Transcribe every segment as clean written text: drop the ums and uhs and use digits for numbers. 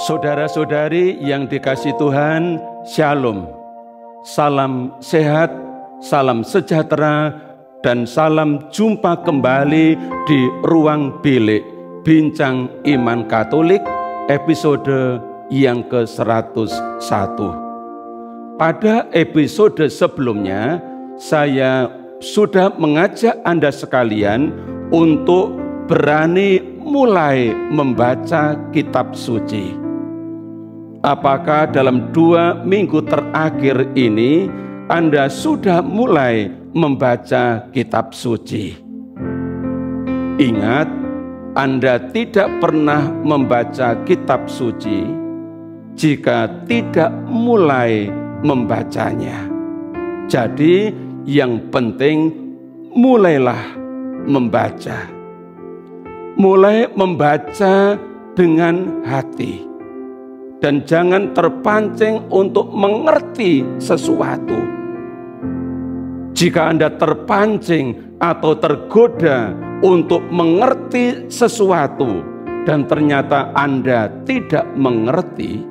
Saudara-saudari yang dikasihi Tuhan, Shalom. Salam sehat, salam sejahtera, dan salam jumpa kembali di Ruang Bilik Bincang Iman Katolik episode yang ke-101. Pada episode sebelumnya, saya sudah mengajak Anda sekalian untuk berani mulai membaca kitab suci. Apakah dalam 2 minggu terakhir ini Anda sudah mulai membaca kitab suci? Ingat, Anda tidak pernah membaca kitab suci jika tidak mulai membacanya. Jadi yang penting mulailah membaca. Mulai membaca dengan hati. Dan jangan terpancing untuk mengerti sesuatu. Jika Anda terpancing atau tergoda untuk mengerti sesuatu dan ternyata Anda tidak mengerti,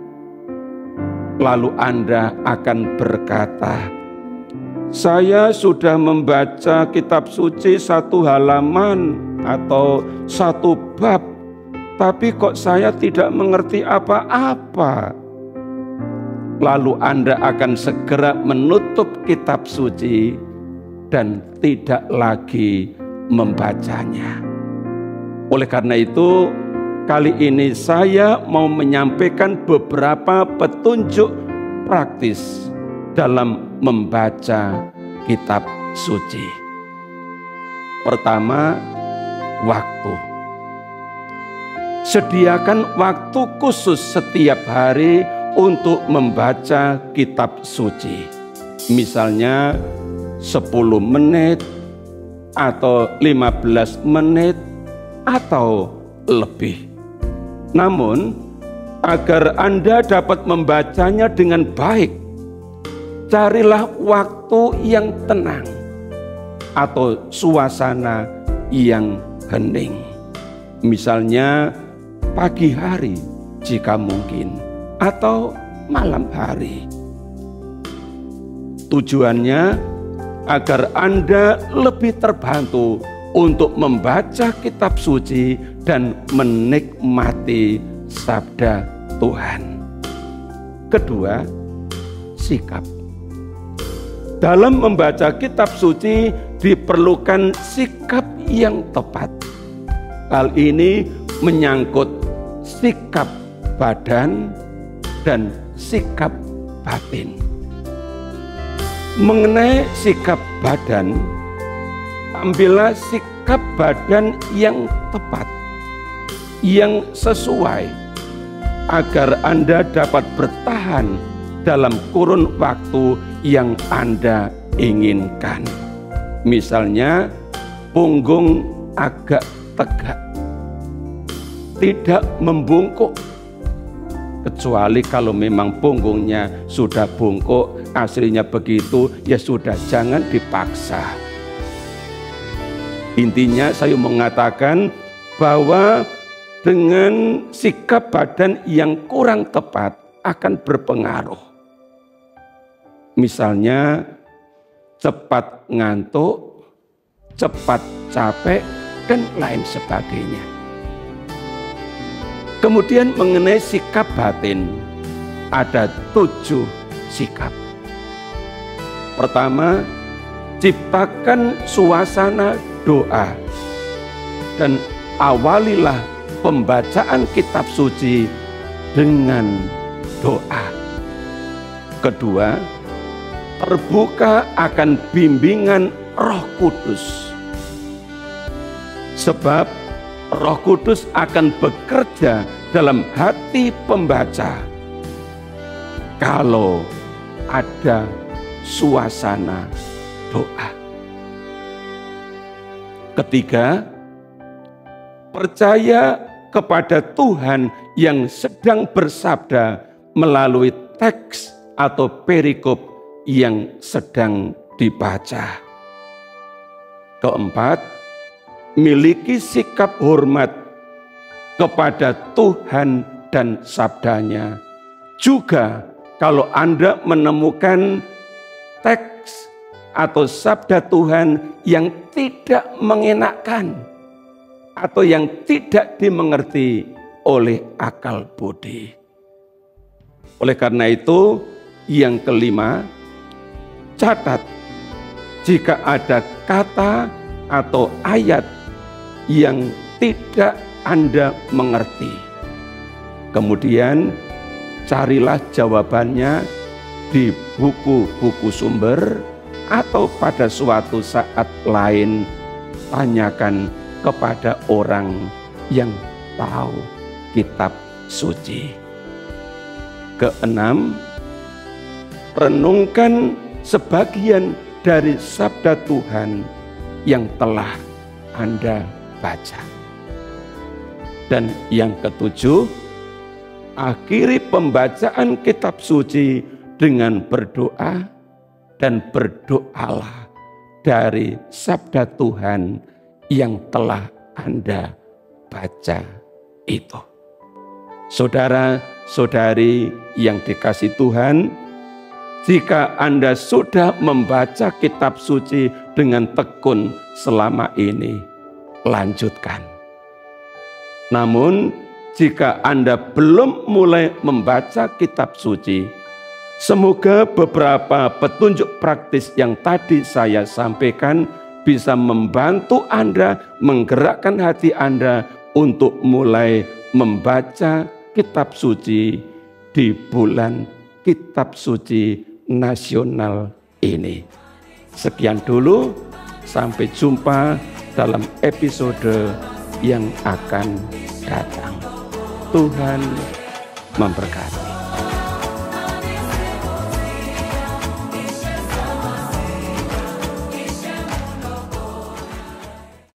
lalu Anda akan berkata, "Saya sudah membaca kitab suci 1 halaman atau 1 bab, tapi kok saya tidak mengerti apa-apa." Lalu Anda akan segera menutup kitab suci dan tidak lagi membacanya. Oleh karena itu, kali ini saya mau menyampaikan beberapa petunjuk praktis dalam membaca kitab suci. Pertama, waktu. Sediakan waktu khusus setiap hari untuk membaca kitab suci. Misalnya 10 menit atau 15 menit atau lebih. Namun, agar Anda dapat membacanya dengan baik, carilah waktu yang tenang atau suasana yang hening. Misalnya pagi hari jika mungkin, atau malam hari. Tujuannya agar Anda lebih terbantu untuk membaca kitab suci dan menikmati sabda Tuhan. Kedua, sikap. Dalam membaca kitab suci diperlukan sikap yang tepat. Hal ini menyangkut sikap badan dan sikap batin. Mengenai sikap badan, ambillah sikap badan yang tepat, yang sesuai, agar Anda dapat bertahan dalam kurun waktu yang Anda inginkan. Misalnya, punggung agak tegak, tidak membungkuk. Kecuali kalau memang punggungnya sudah bungkuk, aslinya begitu, ya sudah, jangan dipaksa. Intinya saya mengatakan bahwa dengan sikap badan yang kurang tepat akan berpengaruh. Misalnya cepat ngantuk, cepat capek, dan lain sebagainya. Kemudian mengenai sikap batin, ada 7 sikap. Pertama, ciptakan suasana doa dan awalilah pembacaan kitab suci dengan doa. Kedua, terbuka akan bimbingan Roh Kudus. Sebab Roh Kudus akan bekerja dalam hati pembaca kalau ada suasana doa. Ketiga, percaya kepada Tuhan yang sedang bersabda melalui teks atau perikop yang sedang dibaca. Keempat, miliki sikap hormat kepada Tuhan dan sabdanya. Juga kalau Anda menemukan teks atau sabda Tuhan yang tidak mengenakkan atau yang tidak dimengerti oleh akal budi. Oleh karena itu, yang kelima, catat jika ada kata atau ayat yang tidak Anda mengerti. Kemudian carilah jawabannya di buku-buku sumber atau pada suatu saat lain tanyakan kepada orang yang tahu kitab suci. Keenam, renungkan sebagian dari sabda Tuhan yang telah Anda baca. Dan yang ketujuh, akhiri pembacaan kitab suci dengan berdoa dan berdoalah dari sabda Tuhan yang telah Anda baca itu. Saudara-saudari yang dikasihi Tuhan, jika Anda sudah membaca kitab suci dengan tekun selama ini, lanjutkan. Namun, jika Anda belum mulai membaca kitab suci, semoga beberapa petunjuk praktis yang tadi saya sampaikan bisa membantu Anda, menggerakkan hati Anda untuk mulai membaca kitab suci di bulan kitab suci nasional ini. Sekian dulu, sampai jumpa dalam episode yang akan datang. Tuhan memberkati.